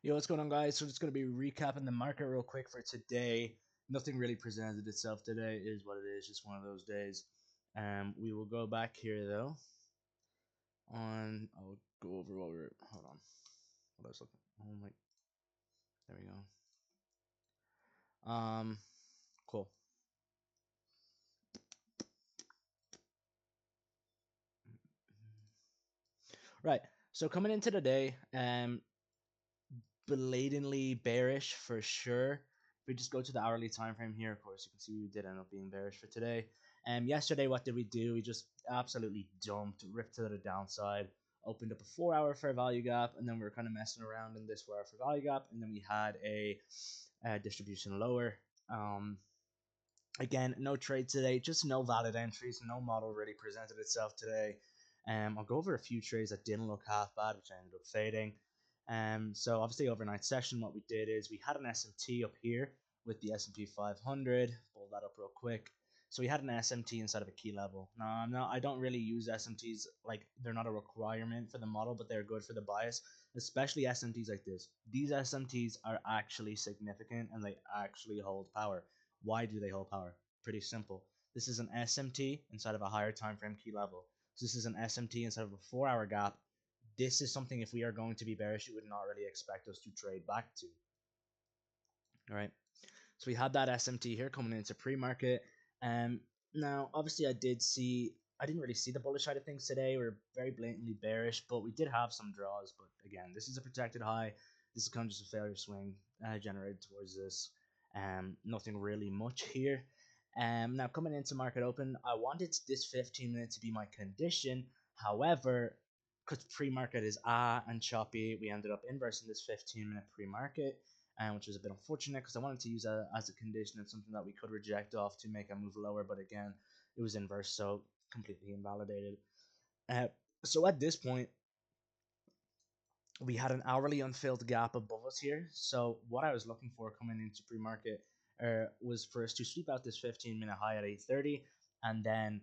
Yo, what's going on, guys? So, just going to be recapping the market real quick for today. Nothing really presented itself today, is what it is. Just one of those days. We will go back here though. I'll go over what we're. Hold on. What I was looking. Oh my. There we go. Cool. Right. So coming into the day, blatantly bearish for sure. If we just go to the hourly time frame here, of course, you can see we did end up being bearish for today. Yesterday, what did we do? We just absolutely dumped, ripped to the downside, opened up a 4 hour fair value gap, and then we were kind of messing around in this 4 hour fair value gap, and then we had a distribution lower. Um, Again, no trade today, just no valid entries, no model really presented itself today. I'll go over a few trades that didn't look half bad, which I ended up fading. So obviously overnight session, what we did is we had an SMT up here with the S&P 500. Pull that up real quick. So we had an SMT inside of a key level. Now I don't really use SMTs, like they're not a requirement for the model, but they're good for the bias, especially SMTs like this. These SMTs are actually significant and they actually hold power. Why do they hold power? Pretty simple. This is an SMT inside of a higher time frame key level. So this is an SMT inside of a 4 hour gap. This is something, if we are going to be bearish, you would not really expect us to trade back to. All right. So we had that SMT here coming into pre-market. Now obviously I didn't really see the bullish side of things today. We're very blatantly bearish, but we did have some draws. But again, this is a protected high. This is kind of just a failure swing generated towards this. Nothing really much here. Now coming into market open, I wanted this 15 minute to be my condition. However, because pre-market is and choppy, we ended up inversing this 15-minute pre-market, which was a bit unfortunate because I wanted to use that as a condition and something that we could reject off to make a move lower, but again, it was inverse, so completely invalidated. Uh, so at this point, we had an hourly unfilled gap above us here. So what I was looking for coming into pre-market was for us to sweep out this 15-minute high at 8:30 and then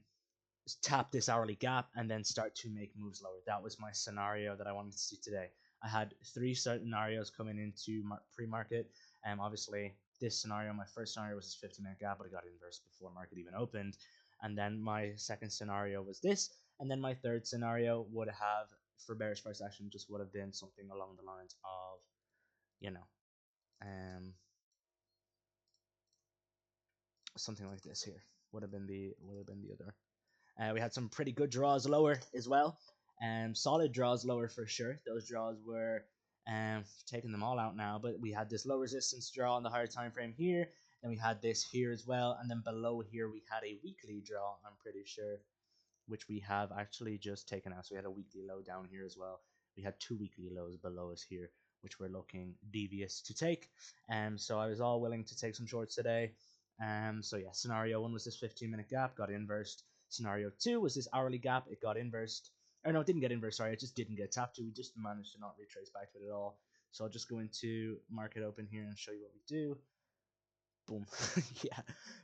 tap this hourly gap and then start to make moves lower. That was my scenario that I wanted to see today. I had three scenarios coming into pre-market. Obviously, this scenario, my first scenario was this 15-minute gap, but it got inversed before market even opened. And then my second scenario was this. And then my third scenario would have, for bearish price action, just would have been something along the lines of, you know, um, something like this here. Would have been the other. We had some pretty good draws lower as well. Solid draws lower for sure. Those draws were taking them all out now, but we had this low resistance draw on the higher time frame here. Then we had this here as well, and then below here we had a weekly draw, I'm pretty sure, which we have actually just taken out. So we had a weekly low down here as well. We had two weekly lows below us here, which were looking devious to take. So I was all willing to take some shorts today. So yeah, scenario one was this 15-minute gap, got inversed. Scenario two was this hourly gap, it got inversed. Or no, it didn't get inversed, sorry, it just didn't get tapped to. We just managed to not retrace back to it at all. So I'll just go into market open here and show you what we do. Boom. Yeah,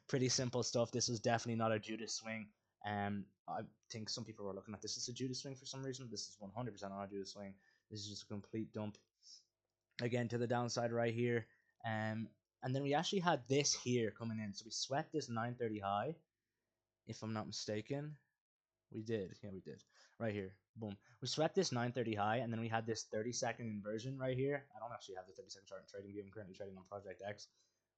pretty simple stuff. This was definitely not a Judas swing. I think some people were looking at this as a Judas swing for some reason. This is 100% not a Judas swing. This is just a complete dump. Again, to the downside right here. And then we actually had this here coming in. So we swept this 930 high, if I'm not mistaken. We did. Yeah, we did. Right here. Boom. We swept this 930 high, and then we had this 30-second inversion right here. I don't actually have the 30-second chart in trading view. I'm currently trading on Project X,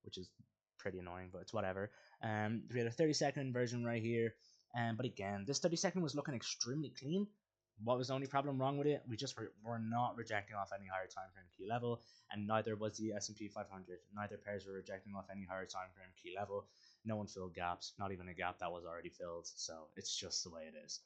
which is pretty annoying, but it's whatever. We had a 30-second inversion right here. But again, this 30-second was looking extremely clean. What was the only problem wrong with it? We just were not rejecting off any higher time frame key level, and neither was the S&P 500. Neither pairs were rejecting off any higher time frame key level. No one filled gaps, not even a gap that was already filled. So it's just the way it is.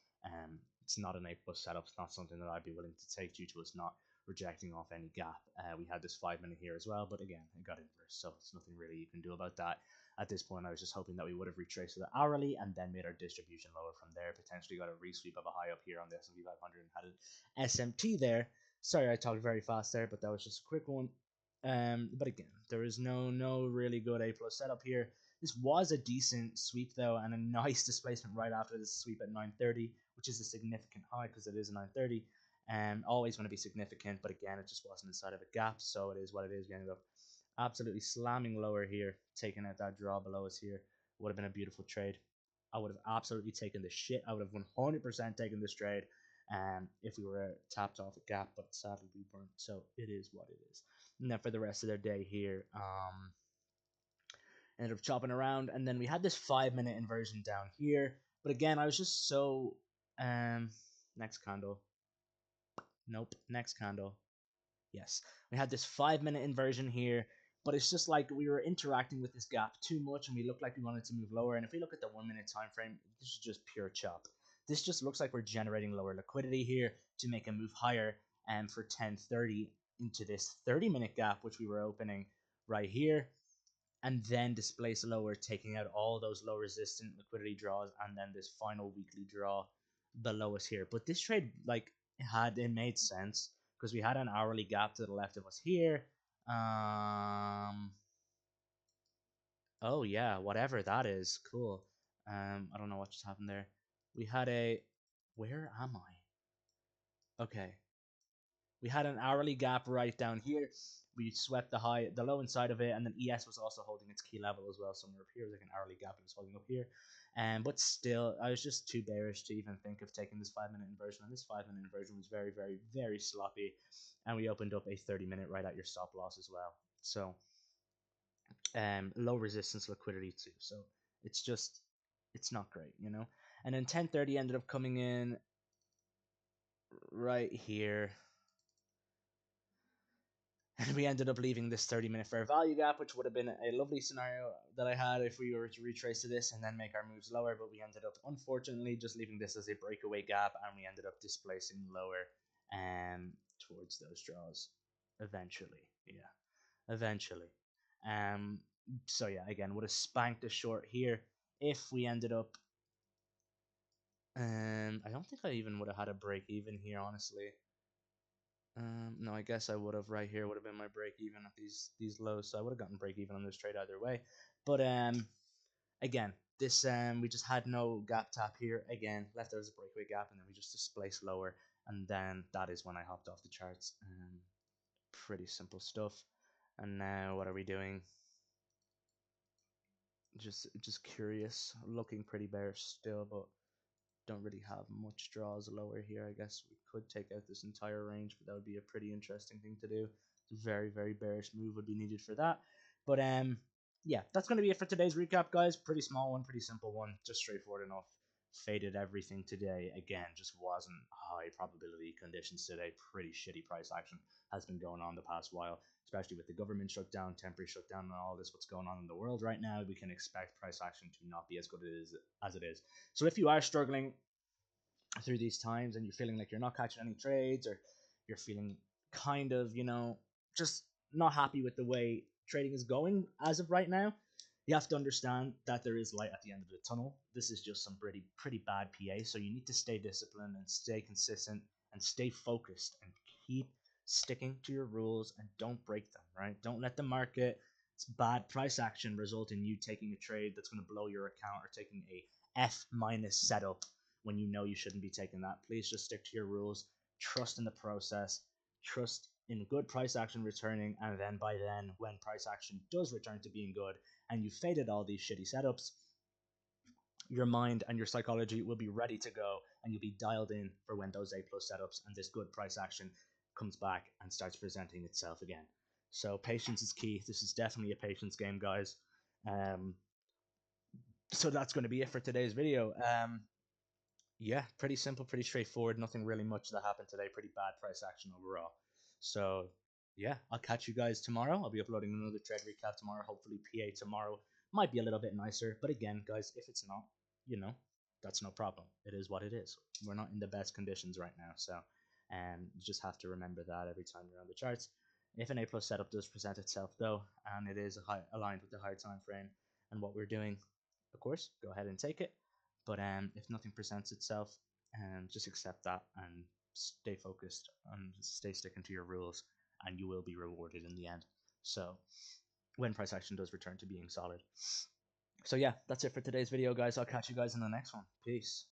It's not an A plus setup. It's not something that I'd be willing to take due to us not rejecting off any gap. We had this 5 minute here as well, but again, it got inverse, so it's nothing really you can do about that. At this point, I was just hoping that we would have retraced to the hourly and then made our distribution lower from there. Potentially got a resweep of a high up here on the S&P 500 and had an SMT there. Sorry, I talked very fast there, but that was just a quick one. But again, there is no really good A plus setup here. This was a decent sweep though, and a nice displacement right after this sweep at 930, which is a significant high because it is 930. Always going to be significant, but again, it just wasn't inside of a gap, so it is what it is. We ended up absolutely slamming lower here, taking out that draw below us here. Would have been a beautiful trade. I would have absolutely taken the shit. I would have 100% taken this trade if we were tapped off a gap, but sadly we weren't, so it is what it is. And then for the rest of their day here, ended up chopping around, and then we had this 5 minute inversion down here. But again, I was just so next candle. Nope, next candle. Yes, we had this 5 minute inversion here, but it's just like we were interacting with this gap too much, and we looked like we wanted to move lower. And if we look at the 1 minute time frame, this is just pure chop. This just looks like we're generating lower liquidity here to make a move higher, and for 10:30 into this 30 minute gap, which we were opening right here, and then displace lower, taking out all those low resistant liquidity draws, and then this final weekly draw below us here. But this trade, like, it made sense because we had an hourly gap to the left of us here. Oh yeah, whatever that is, cool. I don't know what just happened there. We had a, where am I? Okay, we had an hourly gap right down here. We swept the low inside of it, and then ES was also holding its key level as well. Somewhere up here, like an hourly gap, it was holding up here. But still, I was just too bearish to even think of taking this 5 minute inversion. And this 5 minute inversion was very, very, very sloppy. And we opened up a 30 minute right at your stop loss as well. So, low resistance liquidity too. So it's not great, you know. And then 10:30 ended up coming in right here. And we ended up leaving this 30 minute fair value gap, which would have been a lovely scenario that I had if we were to retrace to this and then make our moves lower. But we ended up, unfortunately, just leaving this as a breakaway gap, and we ended up displacing lower towards those draws eventually. Yeah, eventually. Um, so yeah, again, would have spanked a short here if we ended up. I don't think I even would have had a break even here, honestly. No, I guess I would have right here would have been my break even at these lows, so I would have gotten break even on this trade either way. But again, this we just had no gap tap here. Again, left there as a breakaway gap, and then we just displaced lower, and then that is when I hopped off the charts. Pretty simple stuff. And now what are we doing? Just curious, looking pretty bearish still, but don't really have much draws lower here. I guess we could take out this entire range, but that would be a pretty interesting thing to do. Very, very bearish move would be needed for that. But yeah, that's going to be it for today's recap, guys. Pretty small one, pretty simple one, just straightforward enough. Faded everything today. Again, just wasn't high probability conditions today. Pretty shitty price action has been going on the past while, especially with the government shutdown, temporary shutdown, and all this. What's going on in the world right now? We can expect price action to not be as good as it is. So if you are struggling through these times and you're feeling like you're not catching any trades, or you're feeling kind of, just not happy with the way trading is going as of right now, you have to understand that there is light at the end of the tunnel. This is just some pretty bad PA, so you need to stay disciplined and stay consistent and stay focused and keep sticking to your rules and don't break them, right? Don't let the market, it's bad price action, result in you taking a trade that's going to blow your account, or taking a F minus setup when you know you shouldn't be taking that. Please just stick to your rules, trust in the process, trust in good price action returning, and then by then, when price action does return to being good and you've faded all these shitty setups, your mind and your psychology will be ready to go, and you'll be dialed in for when those A plus setups and this good price action comes back and starts presenting itself again. So patience is key. This is definitely a patience game, guys. So that's going to be it for today's video. Yeah, pretty simple, pretty straightforward. Nothing really much that happened today. Pretty bad price action overall. So yeah, I'll catch you guys tomorrow. I'll be uploading another trade recap tomorrow. Hopefully PA tomorrow might be a little bit nicer. But again, guys, if it's not, that's no problem. It is what it is. We're not in the best conditions right now. So you just have to remember that every time you're on the charts. If an A plus setup does present itself though, and it is aligned with the higher time frame and what we're doing, of course, go ahead and take it. But if nothing presents itself, just accept that and stay focused and stay sticking to your rules, and you will be rewarded in the end. So when price action does return to being solid. So yeah, that's it for today's video, guys. I'll catch you guys in the next one. Peace.